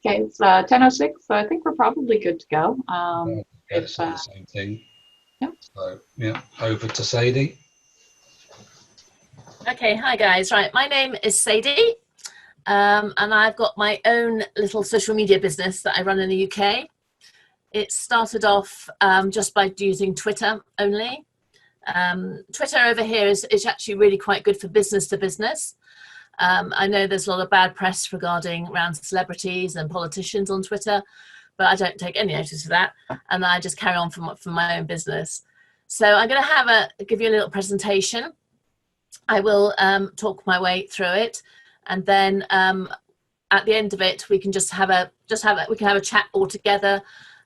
Okay, it's 10:06, so I think we're probably good to go. It's the same thing. Yep. So, yeah, over to Sadie. Okay, hi guys. Right, my name is Sadie, and I've got my own little social media business that I run in the UK. It started off just by using Twitter only. Twitter over here is actually really quite good for business to business. I know there's a lot of bad press regarding around celebrities and politicians on Twitter, but I don't take any notice of that, and I just carry on from my own business. So I'm going to give you a little presentation. I will talk my way through it, and then at the end of it, we can we can have a chat all together,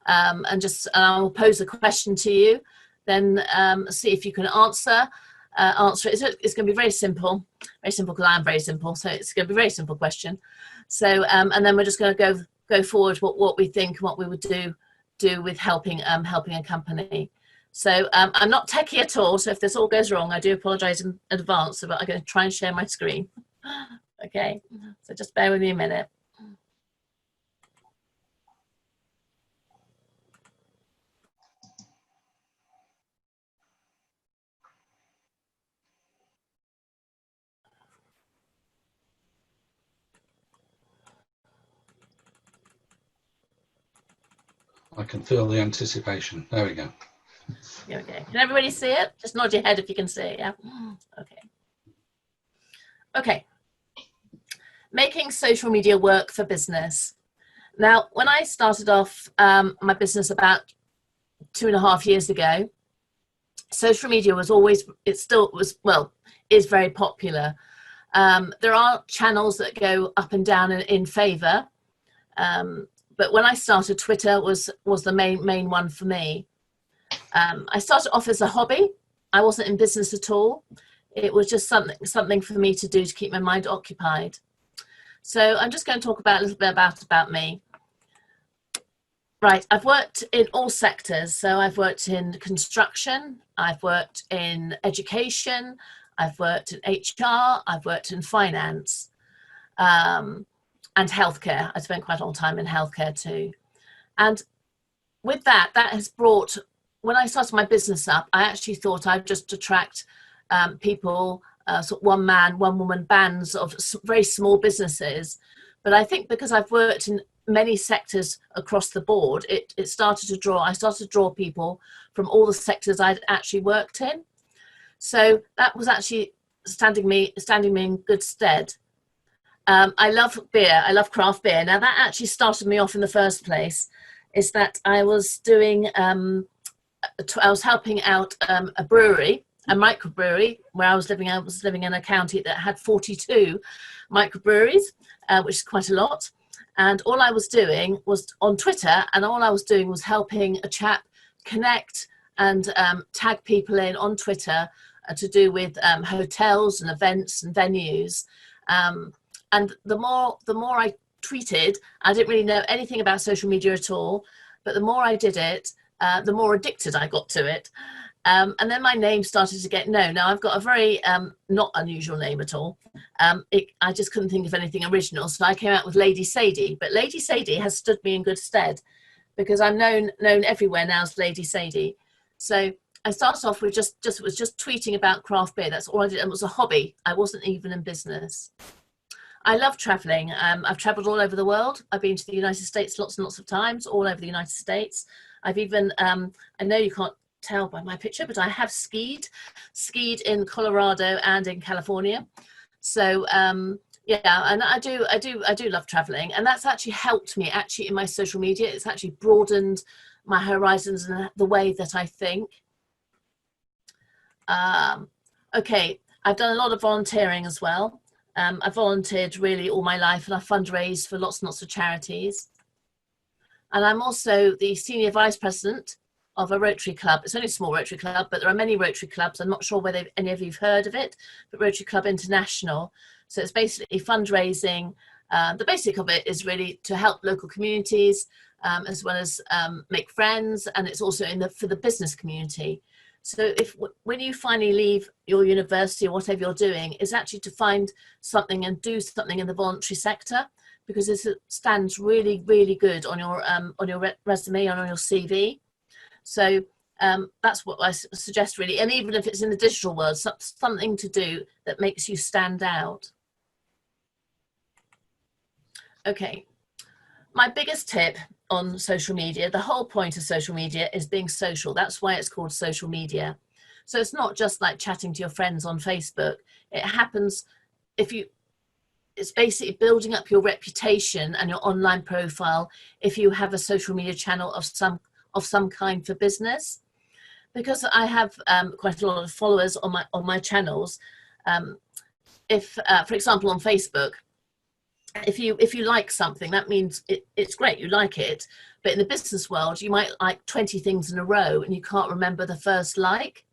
and I'll pose a question to you, then see if you can answer it. It's going to be very simple because I'm very simple. So it's going to be a very simple question. So and then we're just going to go forward what we think and what we would do with helping a company. So I'm not techie at all. So if this all goes wrong, I do apologise in advance. But I'm going to try and share my screen. Okay. So just bear with me a minute. I can feel the anticipation. There we go. Okay. Can everybody see it? Just nod your head if you can see it. Yeah. Okay. Okay. Making social media work for business. Now, when I started off my business about 2.5 years ago, social media was is very popular. There are channels that go up and down in favor. But when I started, Twitter was the main one for me. I started off as a hobby. I wasn't in business at all. It was just something for me to do to keep my mind occupied. So I'm just going to talk a little bit about me. Right, I've worked in all sectors. So I've worked in construction, I've worked in education, I've worked in HR, I've worked in finance, and healthcare. I spent quite a long time in healthcare too. And with that has brought, when I started my business up, I actually thought I'd just attract people, sort of one man, one woman bands of very small businesses. But I think because I've worked in many sectors across the board, I started to draw people from all the sectors I'd actually worked in. So that was actually standing me in good stead. I love beer. I love craft beer. Now that actually started me off in the first place, is that I was doing, I was helping out a brewery, a microbrewery, where I was living in a county that had 42 microbreweries, which is quite a lot. And all I was doing was on Twitter, and all I was doing was helping a chap connect and tag people in on Twitter to do with hotels and events and venues. And the more I tweeted, I didn't really know anything about social media at all, but the more I did it, the more addicted I got to it. And then my name started to get known. Now I've got a very not unusual name at all. I just couldn't think of anything original, so I came out with Lady Sadie. But Lady Sadie has stood me in good stead because I'm known everywhere now as Lady Sadie. So I started off with just tweeting about craft beer. That's all I did. It was a hobby. I wasn't even in business. I love traveling. I've traveled all over the world. I've been to the United States lots and lots of times, all over the United States. I've even, I know you can't tell by my picture, but I have skied in Colorado and in California. So yeah, and I do love traveling, and that's actually helped me in my social media. It's actually broadened my horizons and the way that I think. Okay, I've done a lot of volunteering as well. I've volunteered really all my life, and I've fundraised for lots and lots of charities. And I'm also the senior vice president of a Rotary Club. It's only a small Rotary Club, but there are many Rotary Clubs. I'm not sure whether any of you've heard of it, but Rotary Club International. So it's basically fundraising. The basic of it is really to help local communities, as well as make friends, and it's also for the business community. So when you finally leave your university or whatever you're doing, is actually to find something and do something in the voluntary sector, because it stands really, really good on your resume and on your CV. So that's what I suggest, really. And even if it's in the digital world, something to do that makes you stand out. Okay, my biggest tip on social media, the whole point of social media is being social. That's why it's called social media. So it's not just like chatting to your friends on Facebook. It happens it's basically building up your reputation and your online profile if you have a social media channel of some kind for business. Because I have quite a lot of followers on my channels. If for example on Facebook, if you like something, that means it's great, you like it. But in the business world, you might like 20 things in a row and you can't remember the first like.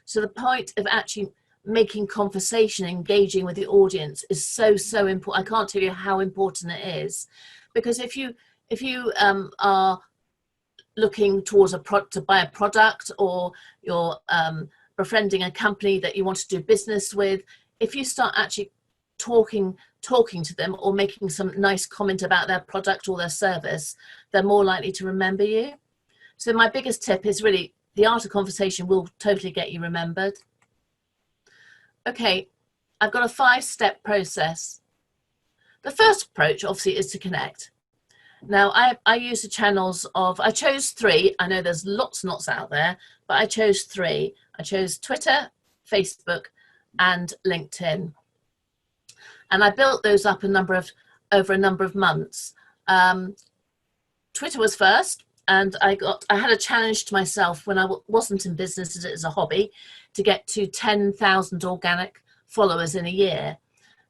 So the point of actually making conversation, engaging with the audience is so important. I can't tell you how important it is, because if you are looking towards to buy a product, or you're befriending a company that you want to do business with, if you start actually talking to them or making some nice comment about their product or their service, they're more likely to remember you. So my biggest tip is really the art of conversation will totally get you remembered. Okay, I've got a 5-step process. The first approach obviously is to connect. Now I use the channels I chose 3. I know there's lots and lots out there, but I chose 3. I chose Twitter, Facebook, and LinkedIn. And I built those up over a number of months. Twitter was first, and I had a challenge to myself when I wasn't in business as a hobby to get to 10,000 organic followers in a year.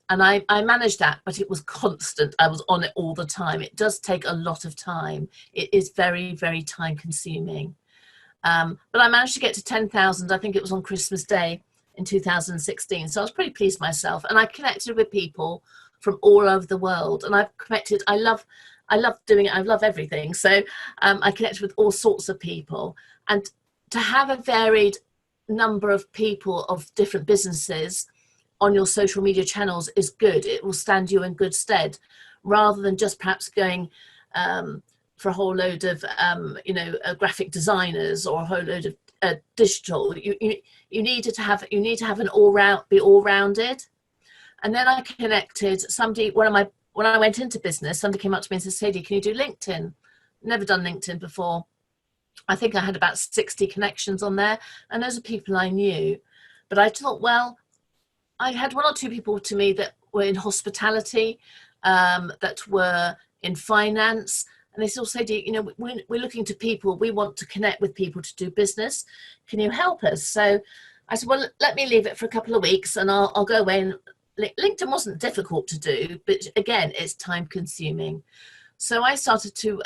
And I managed that, but it was constant. I was on it all the time. It does take a lot of time. It is very, very time consuming. But I managed to get to 10,000. I think it was on Christmas Day in 2016. So I was pretty pleased myself. And I connected with people from all over the world. And I've connected, I love doing it. I love everything. So I connected with all sorts of people. And to have a varied number of people of different businesses on your social media channels is good. It will stand you in good stead, rather than just perhaps going for a whole load of graphic designers or a whole load of digital. You need to have an be all-rounded. And then I connected somebody when I went into business. Somebody came up to me and said, "Sadie, can you do LinkedIn?" Never done LinkedIn before. I think I had about 60 connections on there, and those are people I knew. But I thought, well, I had 1 or 2 people to me that were in hospitality, that were in finance, and they said, "Sadie, we're looking to people. We want to connect with people to do business. Can you help us?" So I said, "Well, let me leave it for a couple of weeks, and I'll go away." And LinkedIn wasn't difficult to do, but again, it's time consuming. So I started to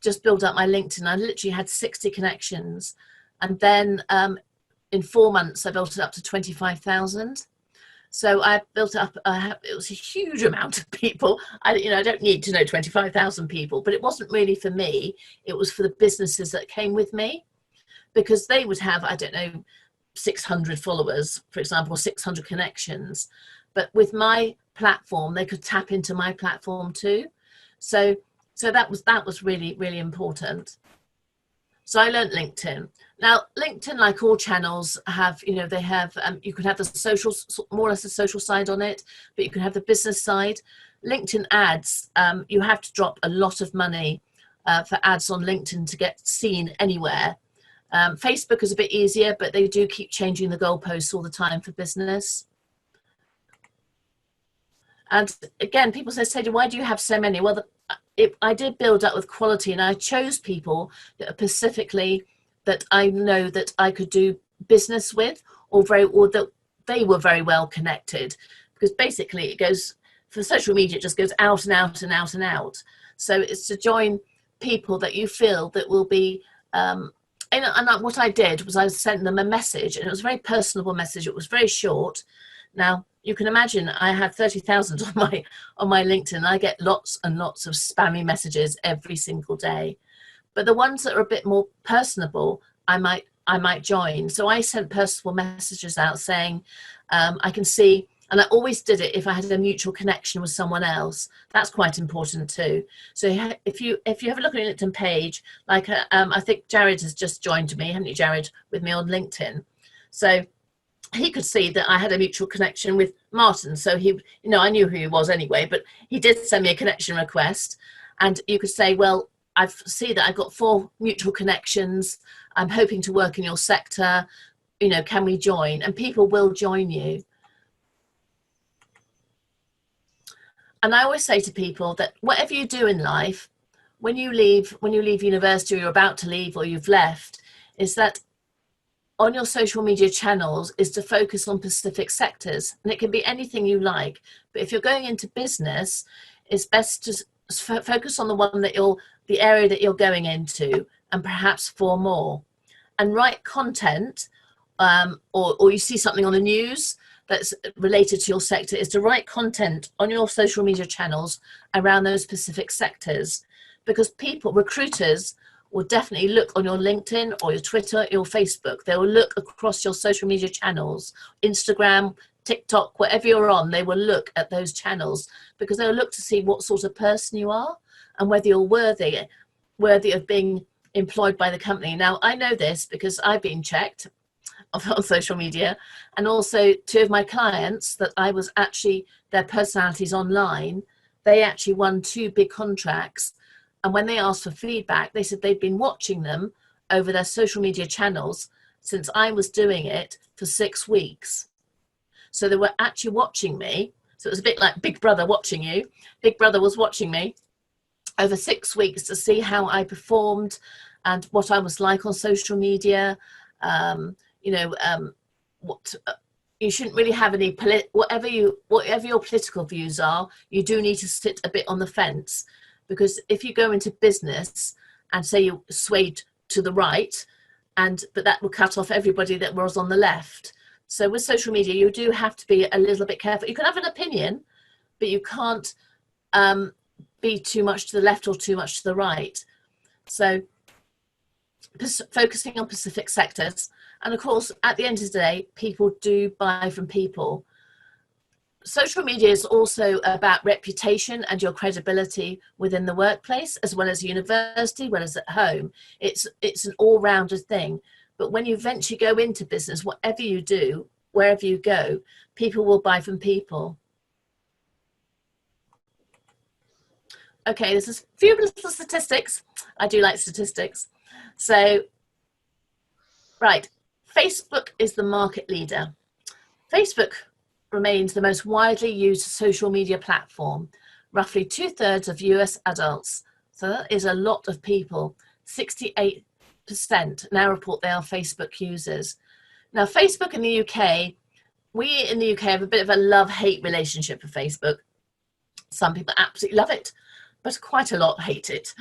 just build up my LinkedIn. I literally had 60 connections, and then in 4 months, I built it up to 25,000. So I built up, it was a huge amount of people. I don't need to know 25,000 people, but it wasn't really for me. It was for the businesses that came with me, because they would have, 600 followers, for example, or 600 connections. But with my platform, they could tap into my platform too. So that was really, really important. So I learned LinkedIn. Now, LinkedIn, like all channels, have, they have, you can have the social, more or less the social side on it, but you can have the business side. LinkedIn ads, you have to drop a lot of money for ads on LinkedIn to get seen anywhere. Facebook is a bit easier, but they do keep changing the goalposts all the time for business. And again, people say, "Sadie, why do you have so many?" Well, I did build up with quality, and I chose people that are specifically that I know that I could do business with, or that they were very well connected, because basically it goes for social media, it just goes out and out and out and out. So it's to join people that you feel that will be, and what I did was I sent them a message, and it was a very personable message. It was very short. Now, you can imagine I had 30,000 on my LinkedIn. I get lots and lots of spammy messages every single day. But the ones that are a bit more personable, I might join. So I sent personal messages out saying, "I can see And I always did it if I had a mutual connection with someone else. That's quite important too. So if you have a look at your LinkedIn page, like I think Jared has just joined me, haven't you, Jared, with me on LinkedIn? So he could see that I had a mutual connection with Martin. So he, you know, I knew who he was anyway, but he did send me a connection request. And you could say, well, I see that I've got 4 mutual connections. I'm hoping to work in your sector. You know, can we join? And people will join you. And I always say to people that whatever you do in life, when you leave university, or you're about to leave, or you've left, is that on your social media channels is to focus on specific sectors. And it can be anything you like. But if you're going into business, it's best to focus on the one that the area that you're going into, and perhaps 4 more. And write content, or you see something on the news that's related to your sector, is to write content on your social media channels around those specific sectors. Because recruiters will definitely look on your LinkedIn or your Twitter, your Facebook. They will look across your social media channels, Instagram, TikTok, whatever you're on, they will look at those channels, because they'll look to see what sort of person you are and whether you're worthy of being employed by the company. Now, I know this because I've been checked on social media, and also 2 of my clients that I was actually their personalities online, they actually won 2 big contracts. And when they asked for feedback, they said they'd been watching them over their social media channels since I was doing it for 6 weeks. So they were actually watching me. So it was a bit like Big Brother watching you. Big Brother was watching me over 6 weeks to see how I performed and what I was like on social media. You shouldn't really have any whatever your political views are, you do need to sit a bit on the fence. Because if you go into business and say you swayed to the right, but that will cut off everybody that was on the left. So with social media, you do have to be a little bit careful. You can have an opinion, but you can't be too much to the left or too much to the right. So focusing on specific sectors. And of course, at the end of the day, people do buy from people. Social media is also about reputation and your credibility within the workplace, as well as university, as well as at home. It's an all-rounded thing. But when you eventually go into business, whatever you do, wherever you go, people will buy from people. Okay, there's a few little statistics. I do like statistics. So, right, Facebook is the market leader. Facebook remains the most widely used social media platform. Roughly 2/3 of US adults, so that is a lot of people, 68% now report they are Facebook users. Now, Facebook in the UK, we in the UK have a bit of a love-hate relationship with Facebook. Some people absolutely love it, but quite a lot hate it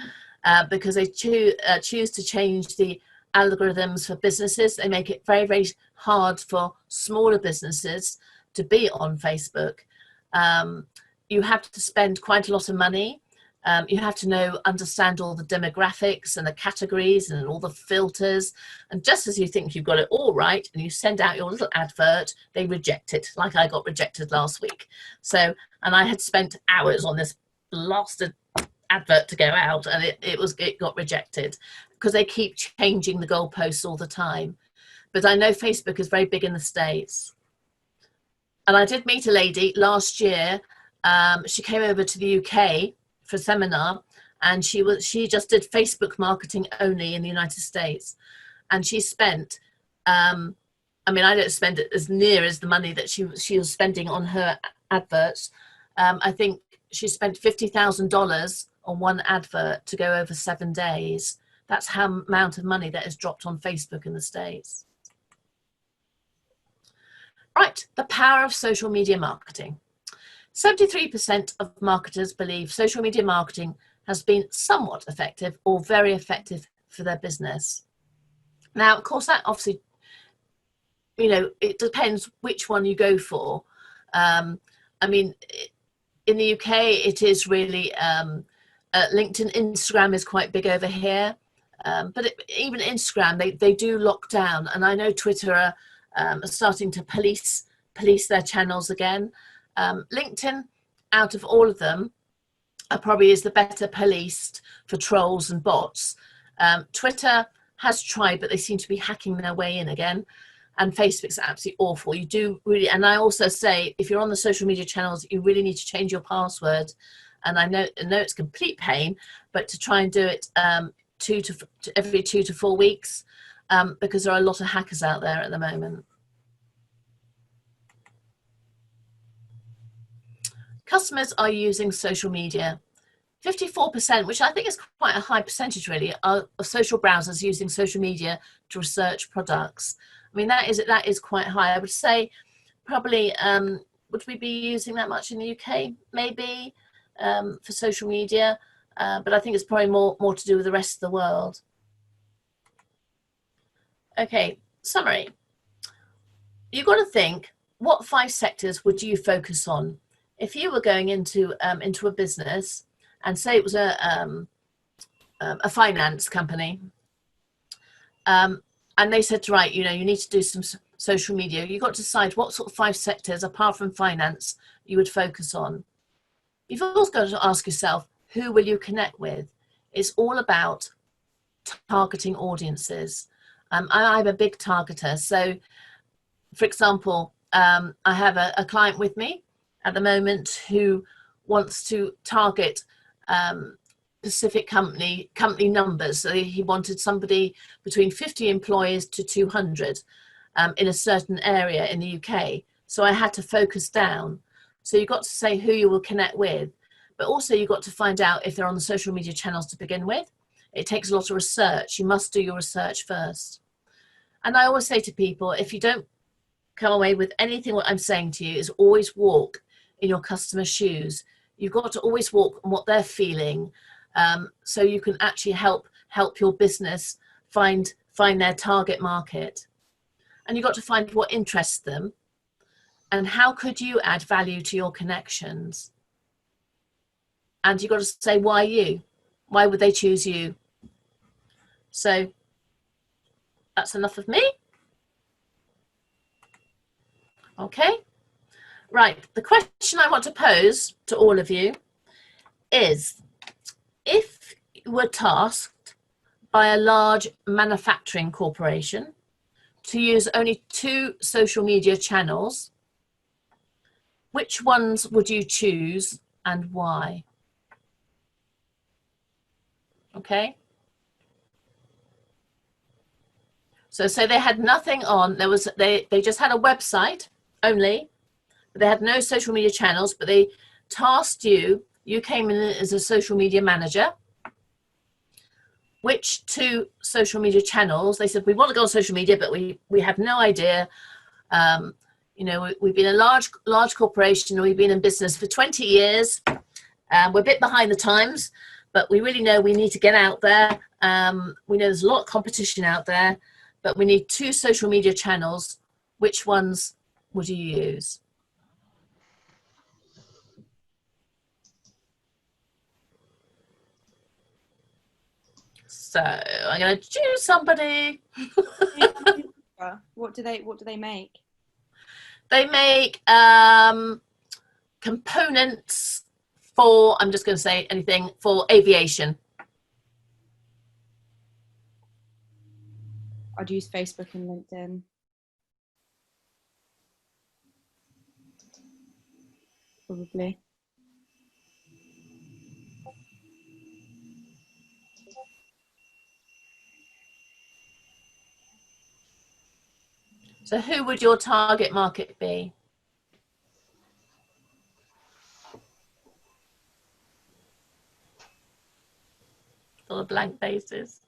because they choose to change the algorithms for businesses. They make it very, very hard for smaller businesses to be on Facebook. You have to spend quite a lot of money. You have to understand all the demographics and the categories and all the filters. And just as you think you've got it all right and you send out your little advert, they reject it, like I got rejected last week. So, and I had spent hours on this blasted advert to go out, and it got rejected because they keep changing the goalposts all the time. But I know Facebook is very big in the States. And I did meet a lady last year. She came over to the UK for a seminar, and she just did Facebook marketing only in the United States. And she spent, I don't spend it as near as the money that she was spending on her adverts. I think she spent $50,000 on one advert to go over 7 days. That's how amount of money that is dropped on Facebook in the States. Right, the power of social media marketing. 73% of marketers believe social media marketing has been somewhat effective or very effective for their business. Now, of course, that obviously, it depends which one you go for. In the UK, it is really LinkedIn. Instagram is quite big over here. But even Instagram, they do lock down. And I know Twitter are starting to police police their channels again. LinkedIn, out of all of them, probably is the better policed for trolls and bots. Twitter has tried, but they seem to be hacking their way in again. And Facebook's absolutely awful. You do really, and I also say, if you're on the social media channels, you really need to change your password. And I know it's complete pain, but to try and do it every 2 to 4 weeks, because there are a lot of hackers out there at the moment. Customers are using social media. 54%, which I think is quite a high percentage really, of social browsers using social media to research products. I mean, that is quite high. I would say probably, would we be using that much in the UK? Maybe for social media, but I think it's probably more to do with the rest of the world. Okay, summary. You've got to think, what 5 sectors would you focus on? If you were going into a business, and say it was a finance company, and they said, right, you need to do some social media. You've got to decide what sort of 5 sectors, apart from finance, you would focus on. You've also got to ask yourself, who will you connect with? It's all about targeting audiences. I'm a big targeter. So, for example, I have a client with me at the moment who wants to target specific company numbers. So he wanted somebody between 50 employees to 200 in a certain area in the UK. So I had to focus down. So you've got to say who you will connect with, but also you've got to find out if they're on the social media channels to begin with. It takes a lot of research. You must do your research first. And I always say to people, if you don't come away with anything, what I'm saying to you is always walk in your customer's shoes. You've got to always walk on what they're feeling, so you can actually help your business find their target market. And you've got to find what interests them, and how could you add value to your connections. And you've got to say, why you? Why would they choose you? So that's enough of me. Okay. Right, the question I want to pose to all of you is, if you were tasked by a large manufacturing corporation to use only 2 social media channels, which ones would you choose and why? Okay. So say they had nothing on, they just had a website only. They had no social media channels, but they tasked you came in as a social media manager. Which 2 social media channels? They said, we want to go on social media, but we have no idea. We've been a large corporation, we've been in business for 20 years. We're a bit behind the times, but we really know we need to get out there. We know there's a lot of competition out there, but we need 2 social media channels. Which ones would you use? So I'm going to choose somebody. What do they make? They make components for, I'm just going to say anything, for aviation. I'd use Facebook and LinkedIn. Probably. So who would your target market be? Full of blank faces.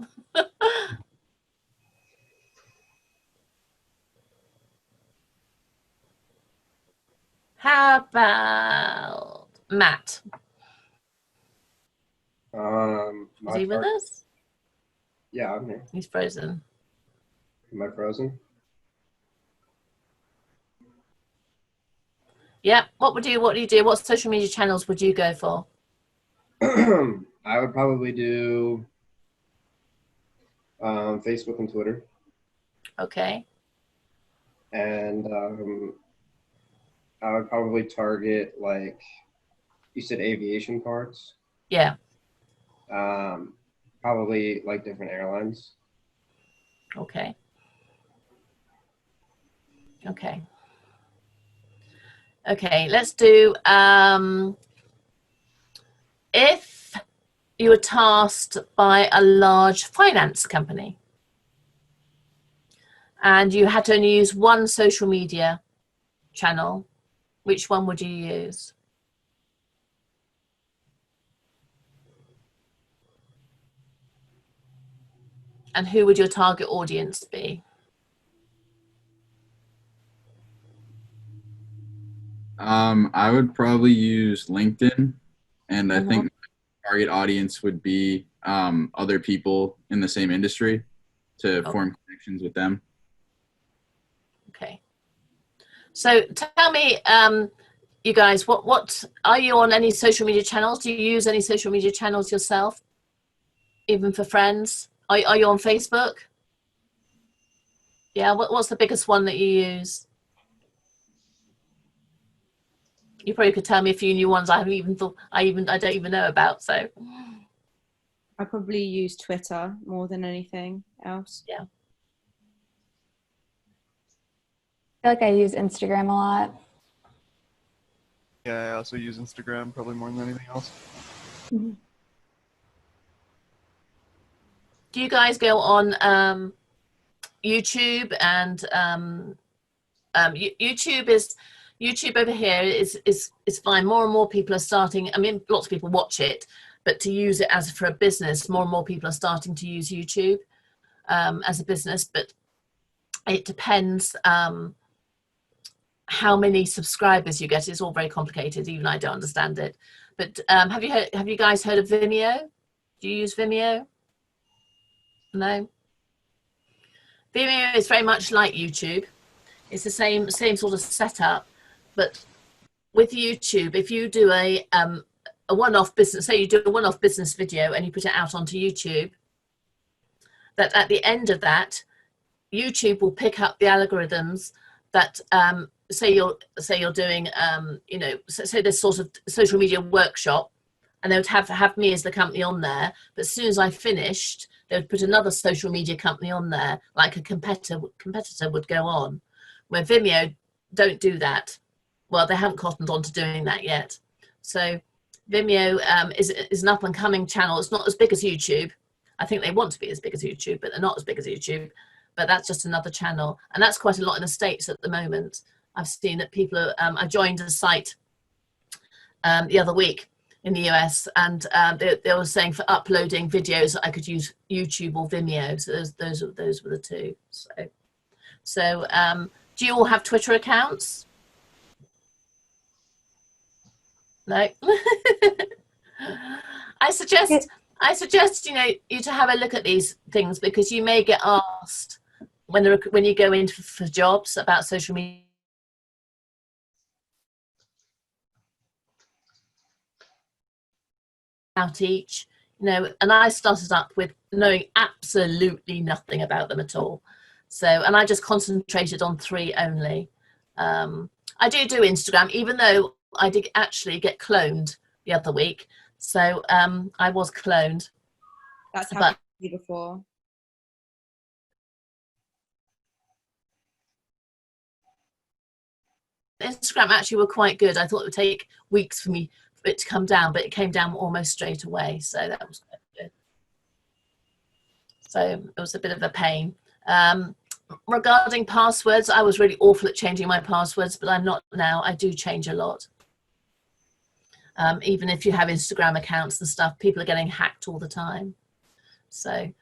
How about Matt? Is he with us? Yeah, I'm here. He's frozen. Am I frozen? Yeah. What do you do? What social media channels would you go for? I would probably do Facebook and Twitter. Okay. And I would probably target, like, you said aviation parts. Yeah. Probably like different airlines. Okay. Okay. Okay, let's do, if you were tasked by a large finance company and you had to only use one social media channel, which one would you use? And who would your target audience be? I would probably use LinkedIn, and I Mhm. think my target audience would be other people in the same industry to Oh. form connections with them. Okay. So tell me, you guys, what are you on any social media channels? Do you use any social media channels yourself, even for friends? Are you on Facebook? Yeah. What's the biggest one that you use? You probably could tell me a few new ones I haven't even thought. I don't even know about. So I probably use Twitter more than anything else. yeah. I feel like I use Instagram a lot. Yeah, I also use Instagram probably more than anything else. Do you guys go on YouTube? And YouTube over here is fine. More and more people are starting. I mean, lots of people watch it, but to use it as for a business, more and more people are starting to use YouTube as a business. But it depends how many subscribers you get. It's all very complicated. Even I don't understand it. But have you guys heard of Vimeo? Do you use Vimeo? No. Vimeo is very much like YouTube. It's the same sort of setup, but with YouTube, if you do a one-off business, say you do a one-off business video and you put it out onto YouTube, that at the end of that, YouTube will pick up the algorithms that say you're doing say this sort of social media workshop, and they would have me as the company on there. But as soon as I finished, they would put another social media company on there, like a competitor would go on. Where Vimeo don't do that. Well, they haven't cottoned on to doing that yet. So Vimeo is an up and coming channel. It's not as big as YouTube. I think they want to be as big as YouTube, but they're not as big as YouTube. But that's just another channel, and that's quite a lot in the States at the moment. I've seen that people are. I joined a site the other week in the US, and they were saying for uploading videos I could use YouTube or Vimeo. So those were the two. So do you all have Twitter accounts? No. I suggest you to have a look at these things, because you may get asked when you go in for jobs about social media out each, and I started up with knowing absolutely nothing about them at all. So, and I just concentrated on 3 only. I do Instagram, even though I did actually get cloned the other week. So I was cloned. That's happened to me before. Instagram actually were quite good. I thought it would take weeks for it to come down, but it came down almost straight away. So that was quite good. So it was a bit of a pain. Regarding passwords, I was really awful at changing my passwords, but I'm not now. I do change a lot. Even if you have Instagram accounts and stuff, people are getting hacked all the time. So,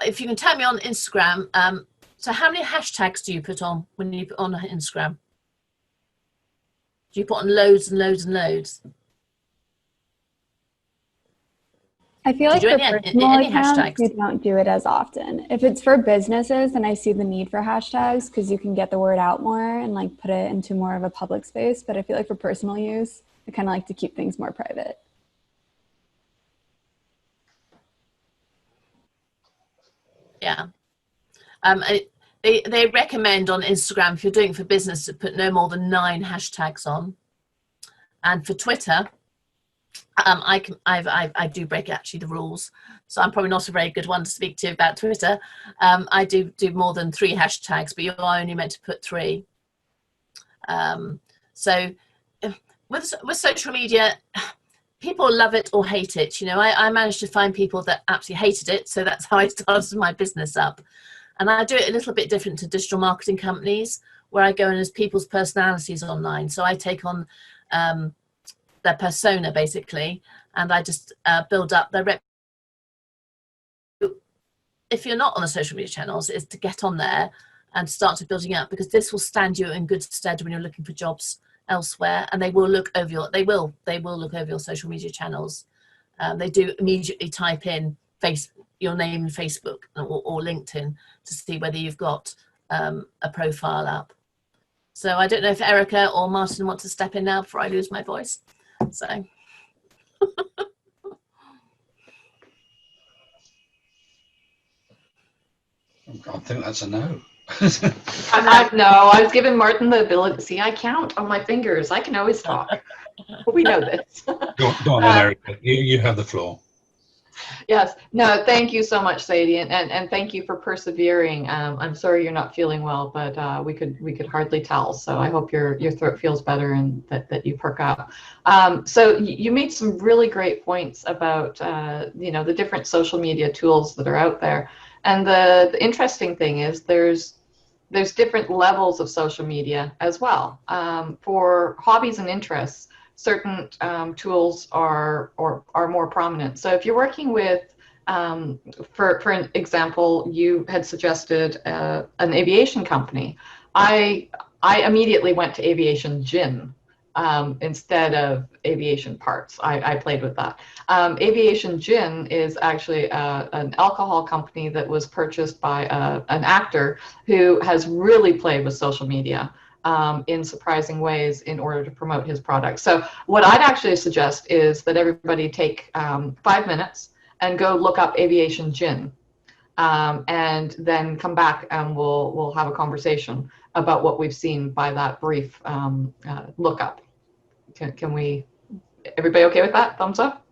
if you can tell me on Instagram, so how many hashtags do you put on when you put on Instagram? Do you put on loads and loads and loads? I feel like Do you for do any personal accounts, hashtags? you don't do it as often. If it's for businesses, then I see the need for hashtags, because you can get the word out more and like put it into more of a public space. But I feel like for personal use, I kind of like to keep things more private. Yeah. They recommend on Instagram, if you're doing it for business, to put no more than 9 hashtags on. And for Twitter, I do break actually the rules, so I'm probably not a very good one to speak to about Twitter. I do more than 3 hashtags, but you're only meant to put 3. So with social media, people love it or hate it. You know, I managed to find people that absolutely hated it, so that's how I started my business up. And I do it a little bit different to digital marketing companies, where I go in as people's personalities online. So I take on their persona basically, and I just build up their rep. If you're not on the social media channels, is to get on there and start to building up, because this will stand you in good stead when you're looking for jobs elsewhere, and they will look over your look over your social media channels. They do immediately type in your name in Facebook or LinkedIn to see whether you've got a profile up. So I don't know if Erica or Martin want to step in now before I lose my voice. So. I think that's a no. No, I was giving Martin the ability. See, I count on my fingers. I can always talk. We know this. Go on then, Erica. You have the floor. Yes. No, thank you so much, Sadie, and thank you for persevering. I'm sorry you're not feeling well, but we could hardly tell. So I hope your throat feels better and that you perk up. So you made some really great points about the different social media tools that are out there, and the interesting thing is there's different levels of social media as well. For hobbies and interests, certain tools are more prominent. So if you're working with, for an example, you had suggested an aviation company. I immediately went to Aviation Gin instead of Aviation Parts. I played with that. Aviation Gin is actually an alcohol company that was purchased by an actor who has really played with social media in surprising ways in order to promote his product. So what I'd actually suggest is that everybody take 5 minutes and go look up Aviation Gin, and then come back and we'll have a conversation about what we've seen by that brief lookup. Can we, everybody okay with that? Thumbs up?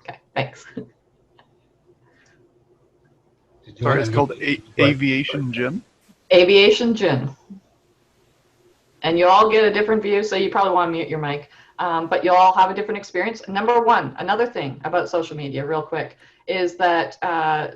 Okay, thanks. Sorry, it's called Aviation Gym. Aviation Gin. And you all get a different view, so you probably want to mute your mic. But you'll all have a different experience. Number one, another thing about social media, real quick, is that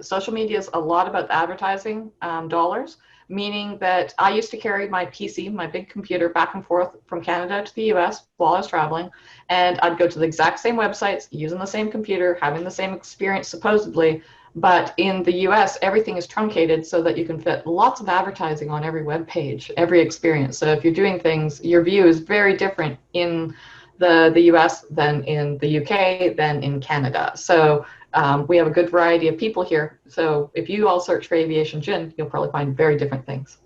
social media is a lot about advertising dollars, meaning that I used to carry my PC, my big computer, back and forth from Canada to the US while I was traveling. And I'd go to the exact same websites, using the same computer, having the same experience supposedly. But in the US, everything is truncated so that you can fit lots of advertising on every web page, every experience. So if you're doing things, your view is very different in the US than in the UK, than in Canada. So we have a good variety of people here. So if you all search for Aviation Gin, you'll probably find very different things.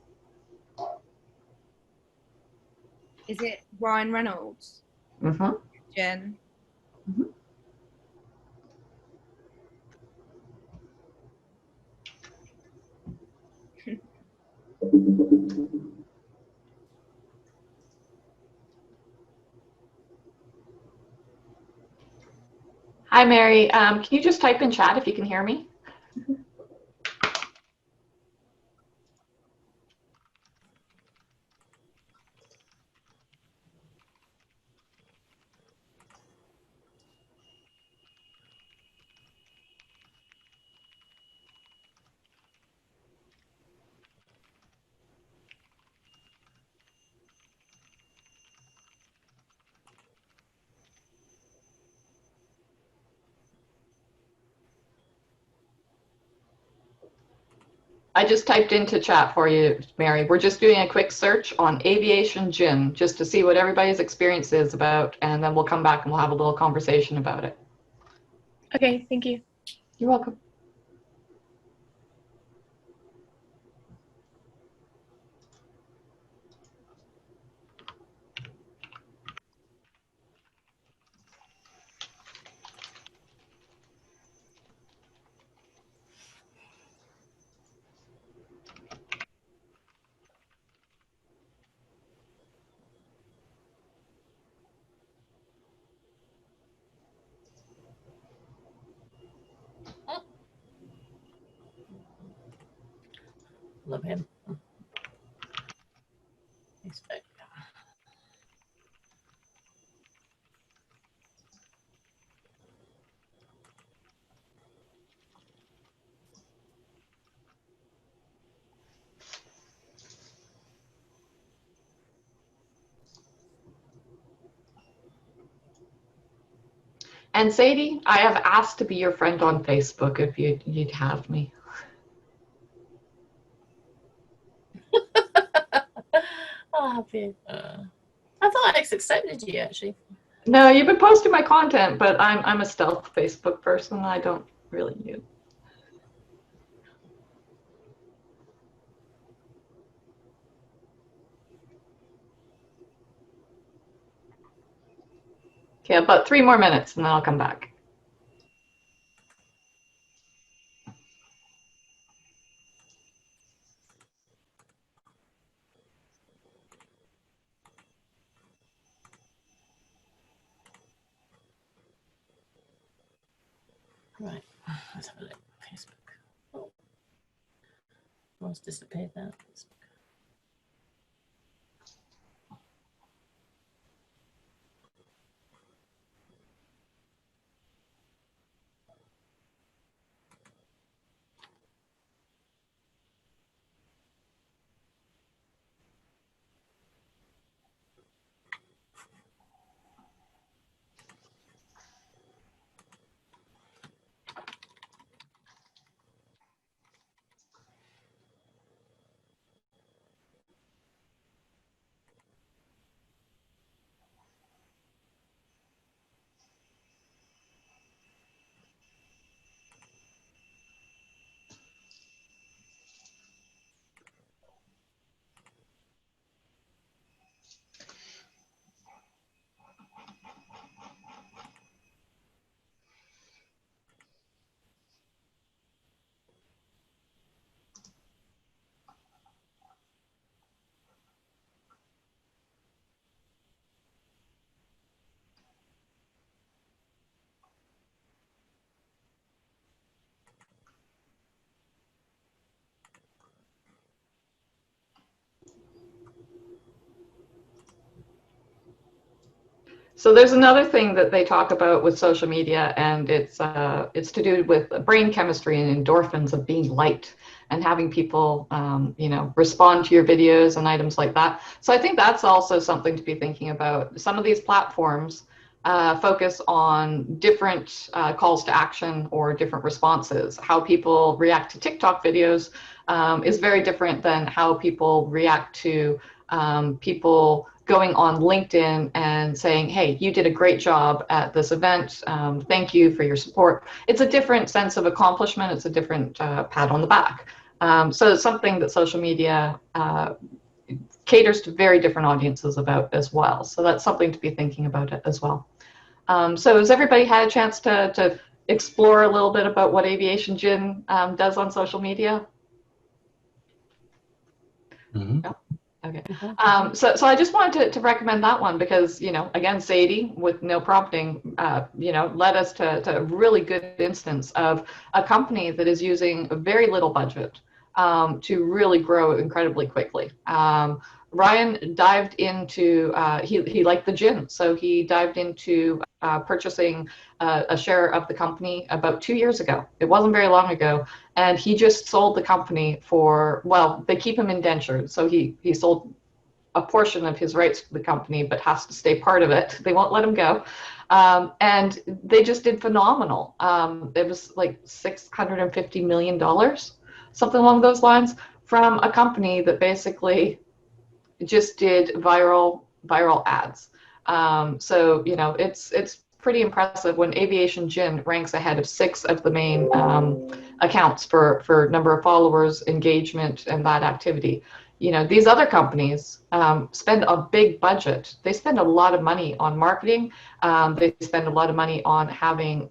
Is it Ryan Reynolds? Mm-hmm. Jen? Mm-hmm. Hi, Mary. Can you just type in chat if you can hear me? I just typed into chat for you, Mary. We're just doing a quick search on Aviation Gin just to see what everybody's experience is about, and then we'll come back and we'll have a little conversation about it. Okay, thank you. You're welcome. of him. Facebook. And Sadie, I have asked to be your friend on Facebook if you'd have me. I'll have you. I thought Alex accepted you actually. No, you've been posting my content, but I'm a stealth Facebook person. I don't really use. Okay, about 3 more minutes and then I'll come back. Right, let's have a look. Facebook. Oh, what's disappeared now? So there's another thing that they talk about with social media, and it's to do with brain chemistry and endorphins of being liked and having people, you know, respond to your videos and items like that. So I think that's also something to be thinking about. Some of these platforms focus on different calls to action or different responses. How people react to TikTok videos is very different than how people react to people going on LinkedIn and saying, hey, you did a great job at this event. Thank you for your support. It's a different sense of accomplishment. It's a different pat on the back. So it's something that social media caters to very different audiences about as well. So that's something to be thinking about it as well. So has everybody had a chance to explore a little bit about what Aviation Gin does on social media? Mm-hmm. Yeah. Okay. So I just wanted to recommend that one because, you know, again, Sadie, with no prompting, you know, led us to a really good instance of a company that is using a very little budget to really grow incredibly quickly. Ryan dived into, he liked the gin, so he dived into purchasing a share of the company about 2 years ago. It wasn't very long ago. And he just sold the company for, well, they keep him indentured. So he sold a portion of his rights to the company, but has to stay part of it. They won't let him go. And they just did phenomenal. It was like $650 million, something along those lines, from a company that basically just did viral ads. So, you know, it's pretty impressive when Aviation Gin ranks ahead of 6 of the main accounts for number of followers, engagement, and that activity. You know, these other companies spend a big budget. They spend a lot of money on marketing. They spend a lot of money on having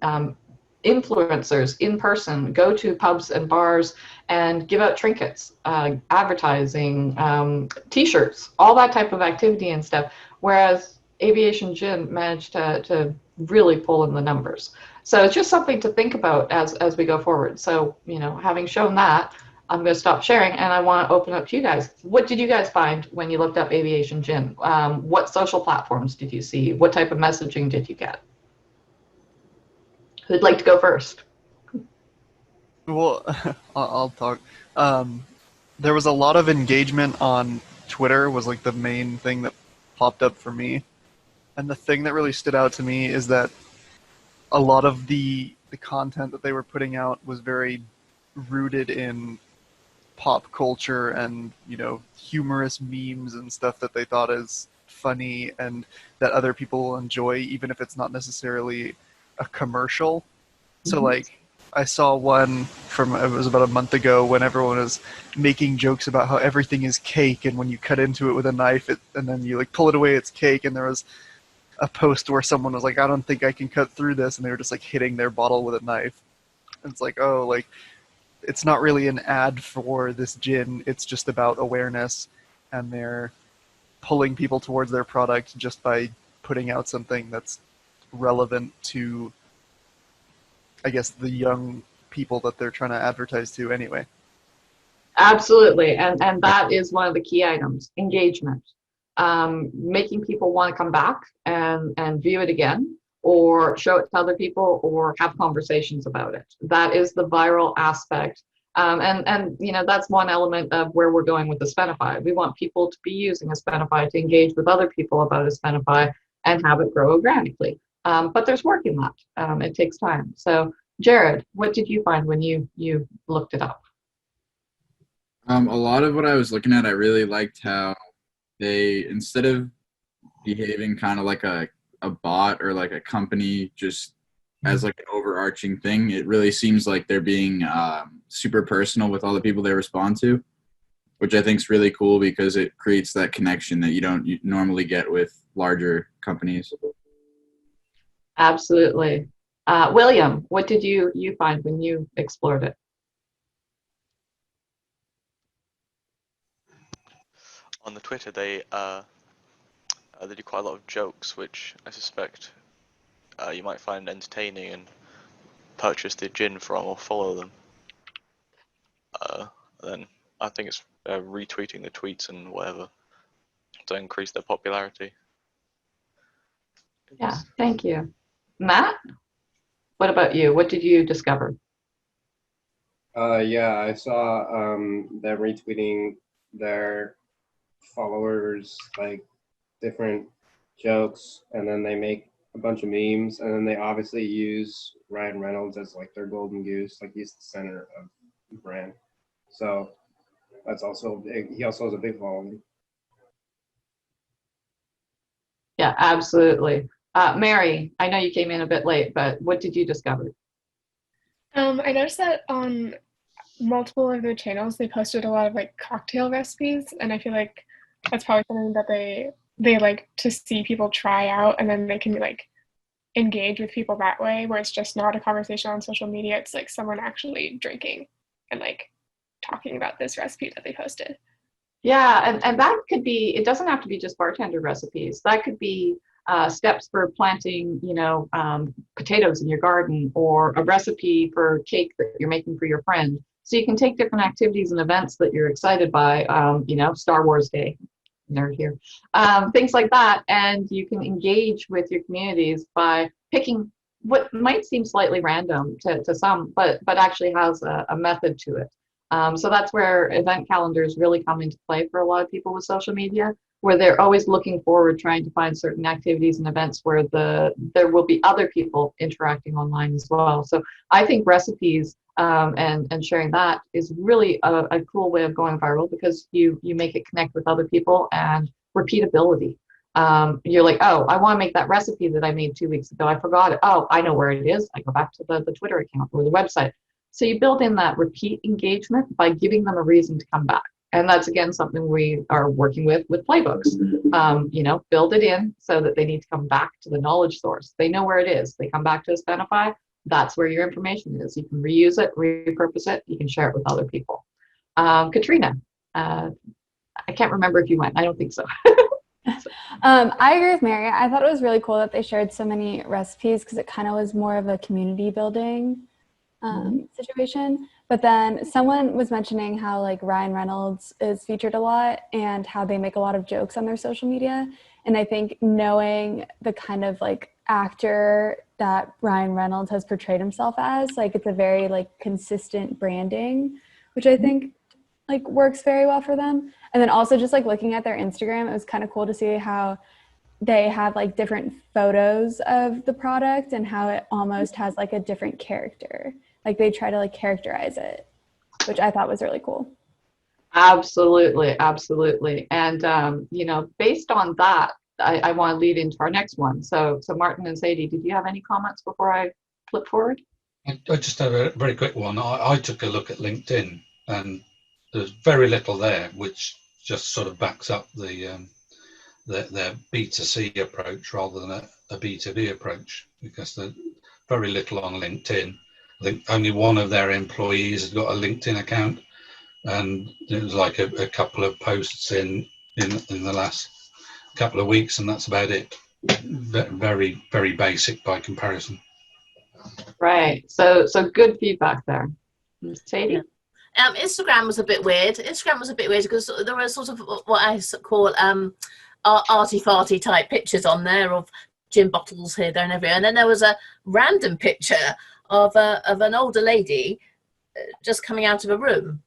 influencers in person go to pubs and bars and give out trinkets, advertising, t-shirts, all that type of activity and stuff. Whereas Aviation Gin managed to really pull in the numbers. So it's just something to think about as we go forward. So, you know, having shown that, I'm going to stop sharing and I want to open up to you guys. What did you guys find when you looked up Aviation Gin? What social platforms did you see? What type of messaging did you get? Who'd like to go first? Well, I'll talk. There was a lot of engagement on Twitter was like the main thing that popped up for me. And the thing that really stood out to me is that a lot of the content that they were putting out was very rooted in pop culture and, you know, humorous memes and stuff that they thought is funny and that other people will enjoy, even if it's not necessarily a commercial. So, like, I saw one from, it was about a month ago, when everyone was making jokes about how everything is cake, and when you cut into it with a knife, and then you, like, pull it away, it's cake, and there was a post where someone was like, I don't think I can cut through this, and they were just, like, hitting their bottle with a knife. And it's like, oh, like, it's not really an ad for this gin, it's just about awareness, and they're pulling people towards their product just by putting out something that's relevant to, I guess, the young people that they're trying to advertise to anyway. Absolutely, and that is one of the key items, engagement. Making people want to come back and view it again, or show it to other people, or have conversations about it. That is the viral aspect. And you know, that's one element of where we're going with Aspenify. We want people to be using Aspenify to engage with other people about Aspenify and have it grow organically. But there's work in that. It takes time. So Jared, what did you find when you looked it up? A lot of what I was looking at, I really liked how they, instead of behaving kind of like a bot or like a company just as like an overarching thing, it really seems like they're being super personal with all the people they respond to, which I think is really cool because it creates that connection that you don't normally get with larger companies. Absolutely. William, what did you find when you explored it? On the Twitter, they do quite a lot of jokes, which I suspect you might find entertaining and purchase the gin from or follow them. Then I think it's retweeting the tweets and whatever to increase their popularity. Yeah, thank you. Matt, what about you? What did you discover? Yeah, I saw them retweeting their followers like different jokes, and then they make a bunch of memes, and then they obviously use Ryan Reynolds as like their golden goose, like he's the center of the brand. So that's also big. He also has a big following. Yeah, absolutely. Mary, I know you came in a bit late, but what did you discover? I noticed that on multiple of their channels, they posted a lot of like cocktail recipes, and I feel like that's probably something that they like to see people try out, and then they can like engage with people that way, where it's just not a conversation on social media. It's like someone actually drinking and like talking about this recipe that they posted. Yeah, and that could be, it doesn't have to be just bartender recipes. That could be steps for planting, you know, potatoes in your garden, or a recipe for cake that you're making for your friend. So you can take different activities and events that you're excited by, you know, Star Wars Day, nerd here, things like that, and you can engage with your communities by picking what might seem slightly random to some, but actually has a method to it. So that's where event calendars really come into play for a lot of people with social media, where they're always looking forward, trying to find certain activities and events where there will be other people interacting online as well. So I think recipes and sharing that is really a cool way of going viral, because you make it connect with other people, and repeatability. You're like, oh, I want to make that recipe that I made 2 weeks ago. I forgot it. Oh, I know where it is. I go back to the Twitter account or the website. So you build in that repeat engagement by giving them a reason to come back. And that's, again, something we are working with playbooks. You know, build it in so that they need to come back to the knowledge source. They know where it is. They come back to Aspenify. That's where your information is. You can reuse it, repurpose it. You can share it with other people. Katrina, I can't remember if you went. I don't think so. I agree with Mary. I thought it was really cool that they shared so many recipes, because it kind of was more of a community building situation. But then someone was mentioning how like Ryan Reynolds is featured a lot and how they make a lot of jokes on their social media. And I think knowing the kind of like actor that Ryan Reynolds has portrayed himself as, like it's a very like consistent branding, which I think like works very well for them. And then also just like looking at their Instagram, it was kind of cool to see how they have like different photos of the product and how it almost has like a different character. Like they try to like characterize it, which I thought was really cool. Absolutely, absolutely. And you know, based on that, I want to lead into our next one. So Martin and Sadie, did you have any comments before I flip forward? I just have a very quick one. I took a look at LinkedIn, and there's very little there, which just sort of backs up their B2C approach rather than a B2B approach, because there's very little on LinkedIn. I think only one of their employees has got a LinkedIn account, and there's like a couple of posts in the last couple of weeks, and that's about it. Very, very basic by comparison. Right. So good feedback there. Sadie? Instagram was a bit weird. Instagram was a bit weird because there were sort of what I call arty-farty type pictures on there of gin bottles here, there and everywhere. And then there was a random picture of an older lady just coming out of a room.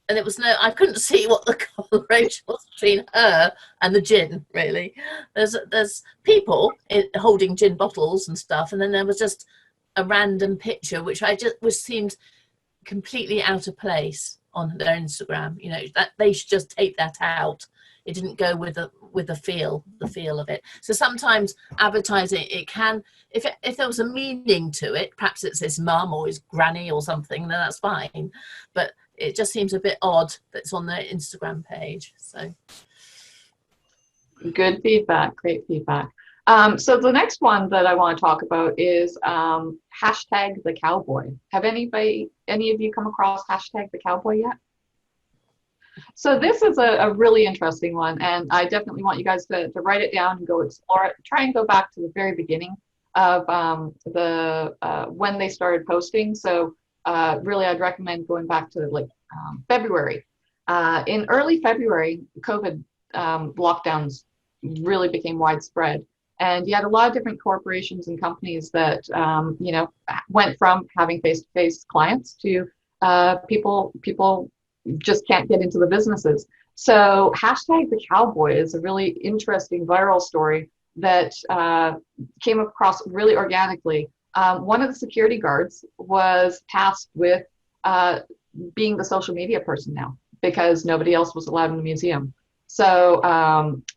And it was I couldn't see what the correlation was between her and the gin, really. There's people holding gin bottles and stuff, and then there was just a random picture, which seemed completely out of place on their Instagram. You know, that they should just take that out. It didn't go with the feel of it. So sometimes advertising, it can, if there was a meaning to it, perhaps it's his mum or his granny or something, then that's fine. But it just seems a bit odd that it's on their Instagram page. So good feedback, great feedback. So the next one that I want to talk about is hashtag the Cowboy. Have any of you come across hashtag the Cowboy yet? So this is a really interesting one, and I definitely want you guys to write it down and go explore it. Try and go back to the very beginning of when they started posting. So really, I'd recommend going back to like February. In early February, COVID lockdowns really became widespread. And you had a lot of different corporations and companies that, you know, went from having face-to-face clients to people just can't get into the businesses. So hashtag the Cowboy is a really interesting viral story that came across really organically. One of the security guards was tasked with being the social media person now because nobody else was allowed in the museum. So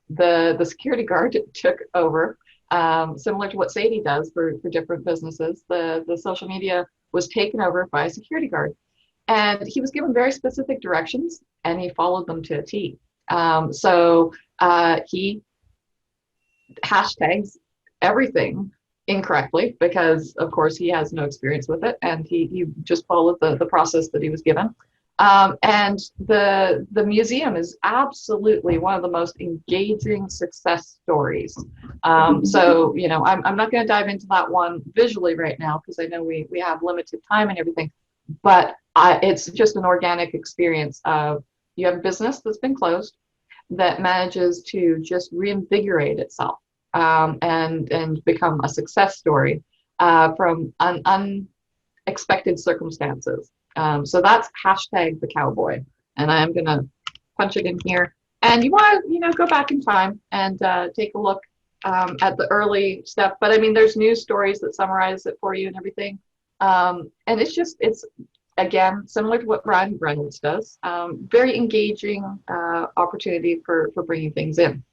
the security guard took over, similar to what Sadie does for different businesses. The social media was taken over by a security guard. And he was given very specific directions, and he followed them to a T. So he hashtags everything incorrectly because, of course, he has no experience with it, and he just followed the process that he was given. And the museum is absolutely one of the most engaging success stories. So, you know, I'm not going to dive into that one visually right now because I know we have limited time and everything, but it's just an organic experience of you have a business that's been closed that manages to just reinvigorate itself and become a success story from unexpected circumstances. So that's hashtag the Cowboy, and I'm gonna punch it in here. And you want to, you know, go back in time and take a look at the early stuff. But I mean, there's news stories that summarize it for you and everything. And it's again similar to what Ryan Reynolds does. Very engaging opportunity for bringing things in.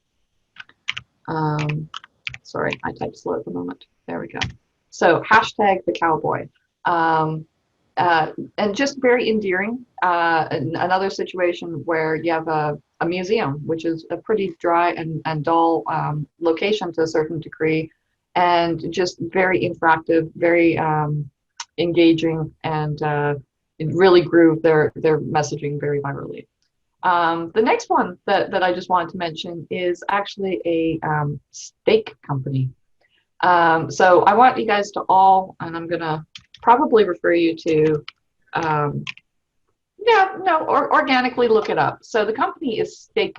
Sorry, I typed slow at the moment. There we go. So hashtag the Cowboy. And just very endearing. Another situation where you have a museum, which is a pretty dry and dull location to a certain degree, and just very interactive, very engaging, and it really grew their messaging very virally. The next one that I just wanted to mention is actually a steak company. So I want you guys to all, and I'm gonna probably refer you to Yeah, no, or organically look it up. So the company is Steak,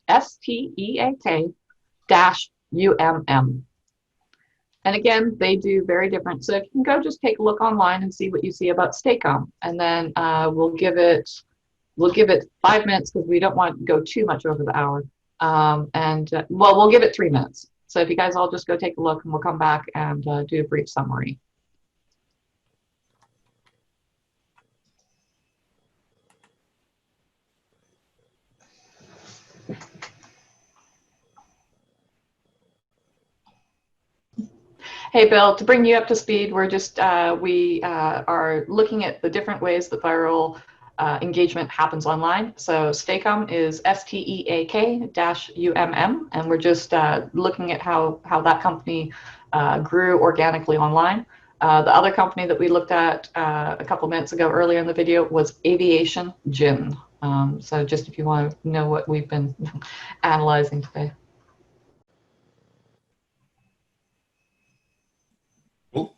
STEAK-UMM. And again, they do very different. So if you can go just take a look online and see what you see about Staycom, and then we'll give it 5 minutes because we don't want to go too much over the hour. Well, we'll give it 3 minutes. So if you guys all just go take a look, and we'll come back and do a brief summary. Hey, Bill, to bring you up to speed, we are looking at the different ways that viral engagement happens online. So Staycom is STEAK-UMM, and we're just looking at how that company grew organically online. The other company that we looked at a couple minutes ago earlier in the video was Aviation Gin. So just if you want to know what we've been analyzing today. Cool.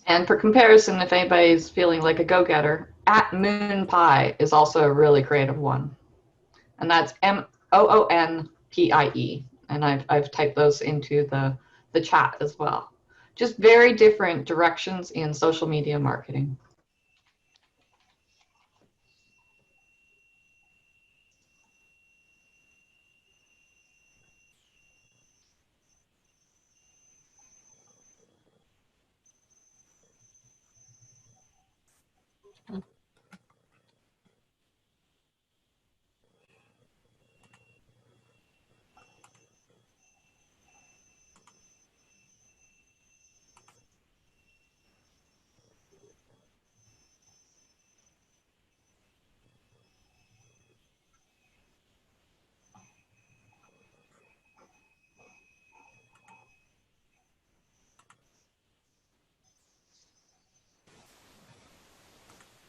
And for comparison, if anybody's feeling like a go-getter, at MoonPie is also a really creative one. And that's MOONPIE. And I've typed those into the chat as well. Just very different directions in social media marketing.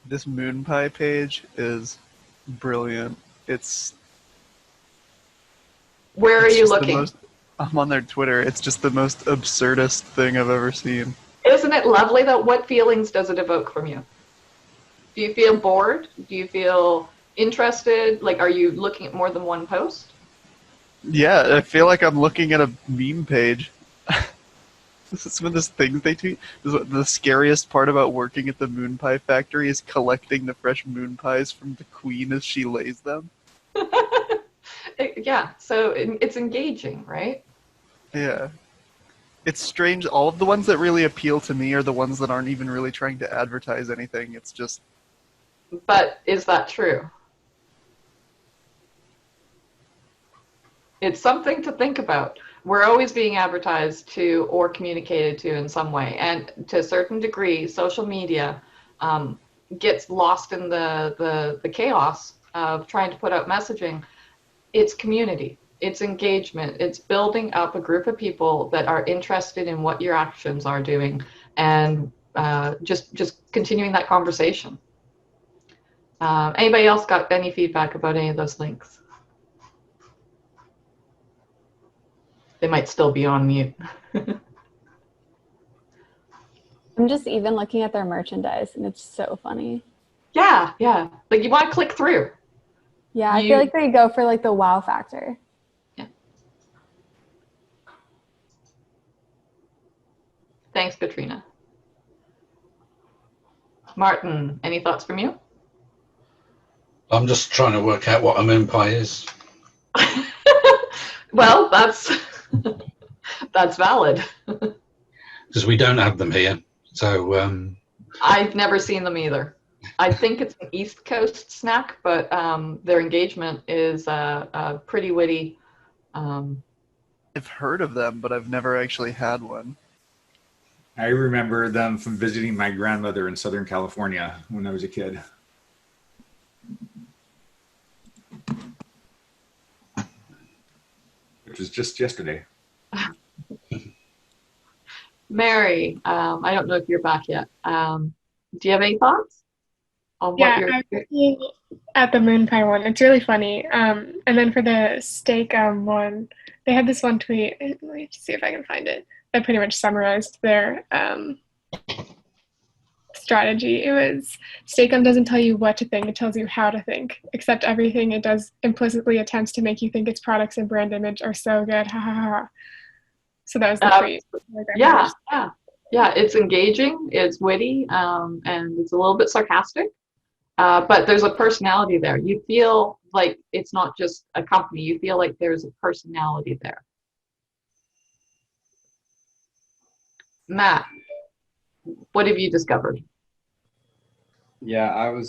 This MoonPie page is brilliant. Where are you looking? I'm on their Twitter. It's just the most absurdist thing I've ever seen. Isn't it lovely though? What feelings does it evoke from you? Do you feel bored? Do you feel interested? Like, are you looking at more than one post? Yeah, I feel like I'm looking at a meme page. Some of those things they tweet. The scariest part about working at the MoonPie factory is collecting the fresh moon pies from the queen as she lays them. Yeah, so it's engaging, right? Yeah. It's strange. All of the ones that really appeal to me are the ones that aren't even really trying to advertise anything. It's just... But is that true? It's something to think about. We're always being advertised to or communicated to in some way. And to a certain degree, social media gets lost in the chaos of trying to put out messaging. It's community. It's engagement. It's building up a group of people that are interested in what your actions are doing, and just continuing that conversation. Anybody else got any feedback about any of those links? They might still be on mute. I'm just even looking at their merchandise, and it's so funny. Yeah, yeah. Like, you want to click through. Yeah, I feel like they go for like the wow factor. Yeah. Thanks, Katrina. Martin, any thoughts from you? I'm just trying to work out what a MoonPie is. Well, that's valid. Because we don't have them here. So I've never seen them either. I think it's an East Coast snack, but their engagement is pretty witty. I've heard of them, but I've never actually had one. I remember them from visiting my grandmother in Southern California when I was a kid. Which was just yesterday. Mary, I don't know if you're back yet. Do you have any thoughts on what Yeah, you're? I'm looking at the MoonPie one. It's really funny. And then for the Staycom one, they had this one tweet. Let me see if I can find it. That pretty much summarized their strategy. It was Staycom doesn't tell you what to think; it tells you how to think. Except everything it does implicitly attempts to make you think its products and brand image are so good. Ha ha ha. So that was the tweet. Yeah, yeah, yeah. It's engaging, it's witty, and it's a little bit sarcastic. But there's a personality there. You feel like it's not just a company. You feel like there's a personality there. Matt, what have you discovered? Yeah,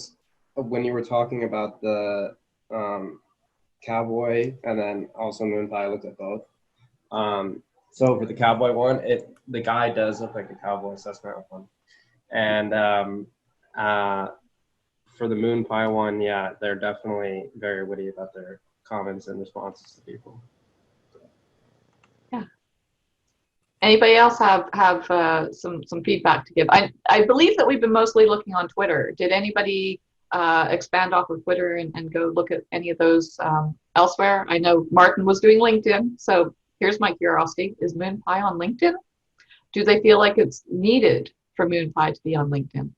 when you were talking about the Cowboy and then also MoonPie, I looked at both. So for the Cowboy one, the guy does look like a cowboy, so that's kind of fun. And for the MoonPie one, yeah, they're definitely very witty about their comments and responses to people. Yeah. Anybody else have some feedback to give? I believe that we've been mostly looking on Twitter. Did anybody expand off of Twitter and go look at any of those elsewhere? I know Martin was doing LinkedIn, so here's my curiosity. Is MoonPie on LinkedIn? Do they feel like it's needed for MoonPie to be on LinkedIn?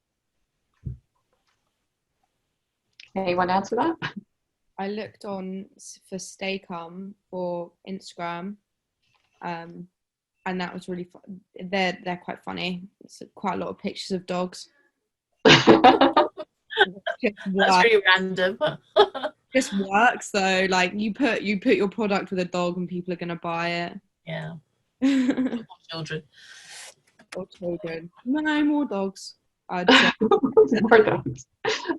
Anyone answer that? I looked on for Staycom for Instagram, and that was really fun. They're quite funny. It's quite a lot of pictures of dogs. That's really random. Just works though. Like you put your product with a dog, and people are gonna buy it. Yeah. Children. Or children. No, more dogs. I'd say. More dogs.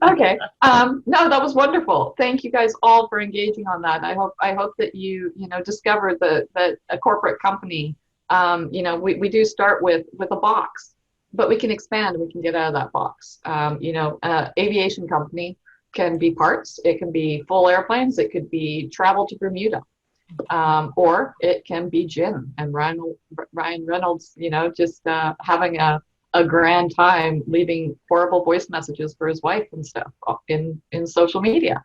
Okay. No, that was wonderful. Thank you guys all for engaging on that. I hope that you discover that a corporate company, we do start with a box, but we can expand. We can get out of that box. Aviation company can be parts. It can be full airplanes. It could be travel to Bermuda. Or it can be gin and Ryan Reynolds, just having a grand time leaving horrible voice messages for his wife and stuff in social media.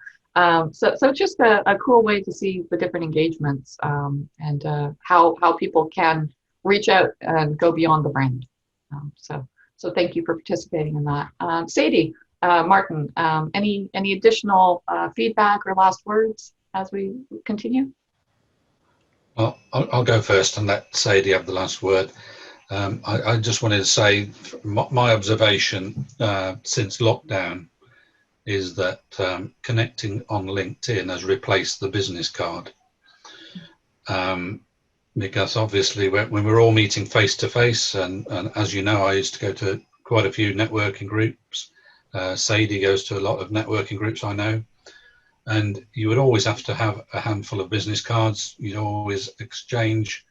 So just a cool way to see the different engagements and how people can reach out and go beyond the brand. So thank you for participating in that. Sadie, Martin, any additional feedback or last words as we continue? Well, I'll go first and let Sadie have the last word. I just wanted to say my observation since lockdown is that connecting on LinkedIn has replaced the business card. Because obviously when we're all meeting face to face, and as you know, I used to go to quite a few networking groups. Sadie goes to a lot of networking groups, I know. And you would always have to have a handful of business cards. You'd always exchange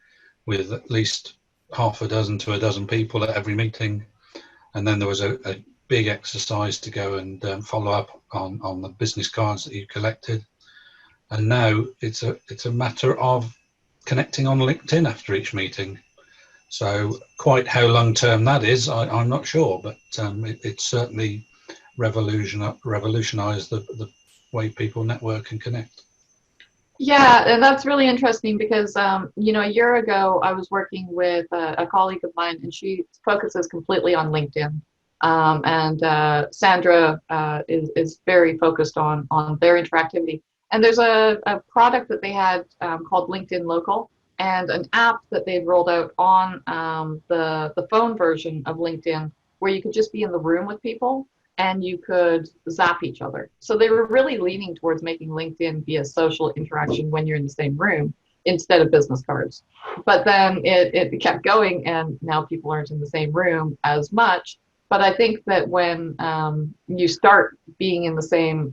with at least half a dozen to a dozen people at every meeting. And then there was a big exercise to go and follow up on the business cards that you collected. And now it's a matter of connecting on LinkedIn after each meeting. So quite how long term that is, I'm not sure, but it certainly revolutionized the way people network and connect. Yeah, and that's really interesting because, a year ago I was working with a colleague of mine, and she focuses completely on LinkedIn. And Sandra is very focused on their interactivity. And there's a product that they had called LinkedIn Local, and an app that they've rolled out on the phone version of LinkedIn where you could just be in the room with people and you could zap each other. So they were really leaning towards making LinkedIn be a social interaction when you're in the same room instead of business cards. But then it kept going, and now people aren't in the same room as much. But I think that when you start being in the same,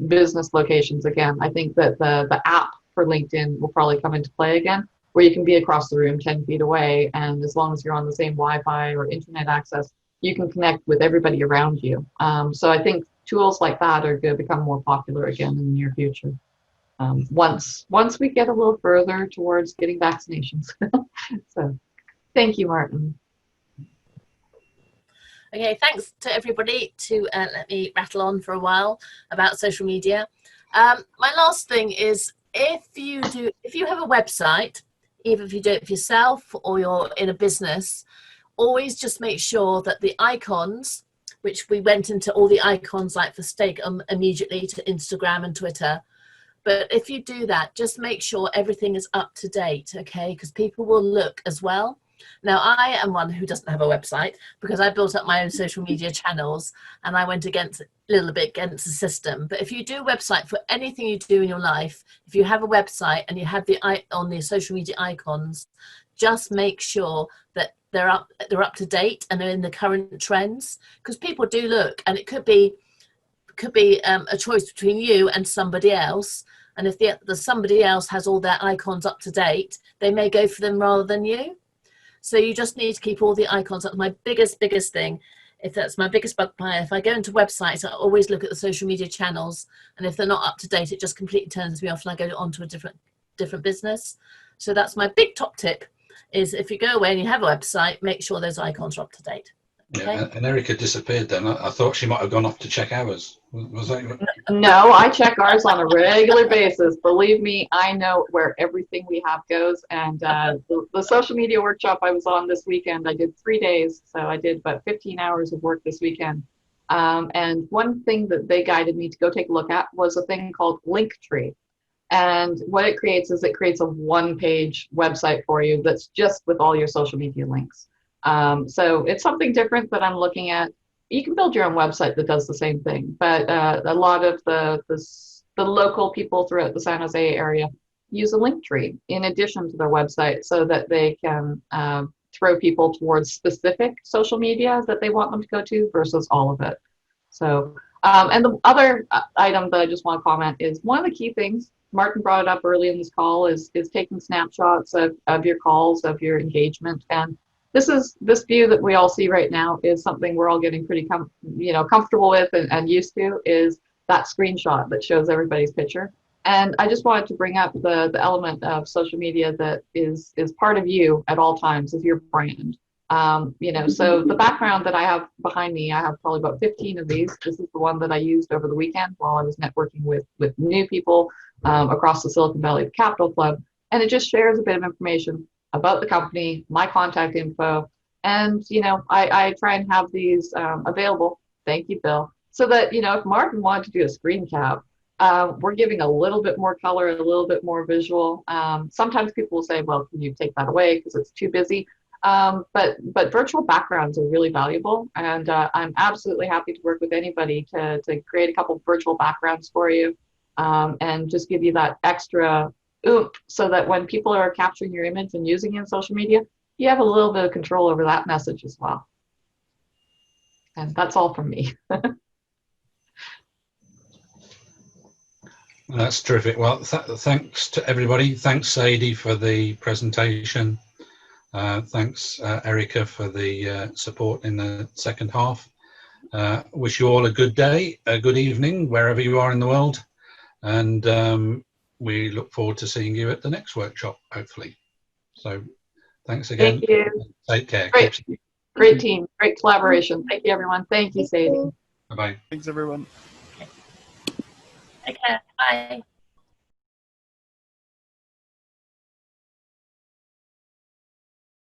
business locations again, I think that the app for LinkedIn will probably come into play again. where you can be across the room 10 feet away, and as long as you're on the same Wi-Fi or internet access, you can connect with everybody around you. So I think tools like that are going to become more popular again in the near future. Once we get a little further towards getting vaccinations. So thank you, Martin. Okay, thanks to everybody to let me rattle on for a while about social media. My last thing is, if you have a website, even if you do it for yourself or you're in a business, always just make sure that the icons, which we went into all the icons like for Staycom immediately to Instagram and Twitter. But if you do that, just make sure everything is up to date, okay? Because people will look as well. Now, I am one who doesn't have a website because I built up my own social media channels and I went a little bit against the system. But if you do a website for anything you do in your life, if you have a website and you have on the social media icons, just make sure that they're up to date and they're in the current trends, because people do look, and it could be a choice between you and somebody else. And if the somebody else has all their icons up to date, they may go for them rather than you. So you just need to keep all the icons up. My biggest thing, if that's my biggest bugbear, if I go into websites, I always look at the social media channels, and if they're not up to date, it just completely turns me off and I go on to a different business. So that's my big top tip, is if you go away and you have a website, make sure those icons are up to date. Okay? Yeah, and Erica disappeared then. I thought she might have gone off to check ours. Was that? No, I check ours on a regular basis. Believe me, I know where everything we have goes. And the social media workshop I was on this weekend, I did 3 days. So I did about 15 hours of work this weekend. And one thing that they guided me to go take a look at was a thing called Linktree. And what it creates is it creates a one-page website for you that's just with all your social media links. So it's something different that I'm looking at. You can build your own website that does the same thing, but a lot of the local people throughout the San Jose area use a link tree in addition to their website, so that they can throw people towards specific social media that they want them to go to versus all of it. So, and the other item that I just want to comment is, one of the key things, Martin brought it up early in this call, is taking snapshots of your calls, of your engagement. And this view that we all see right now is something we're all getting pretty comfortable with and used to, is that screenshot that shows everybody's picture. And I just wanted to bring up the element of social media that is part of you at all times, is your brand. So the background that I have behind me, I have probably about 15 of these. This is the one that I used over the weekend while I was networking with new people across the Silicon Valley Capital Club. And it just shares a bit of information about the company, my contact info, and I try and have these available. Thank you, Bill. So that if Martin wanted to do a screen cap, we're giving a little bit more color, a little bit more visual. Sometimes people will say, "Well, can you take that away because it's too busy?" But virtual backgrounds are really valuable, and I'm absolutely happy to work with anybody to create a couple virtual backgrounds for you, and just give you that extra oomph, so that when people are capturing your image and using it in social media, you have a little bit of control over that message as well. And that's all from me. That's terrific. Well, thanks to everybody. Thanks, Sadie, for the presentation. Thanks, Erica, for the support in the second half. Wish you all a good day, a good evening, wherever you are in the world. And we look forward to seeing you at the next workshop, hopefully. So thanks again. Thank you. Take care. Great team, great collaboration. Thank you, everyone. Thank you, Sadie. Bye-bye. Thanks, everyone. Take care. Bye.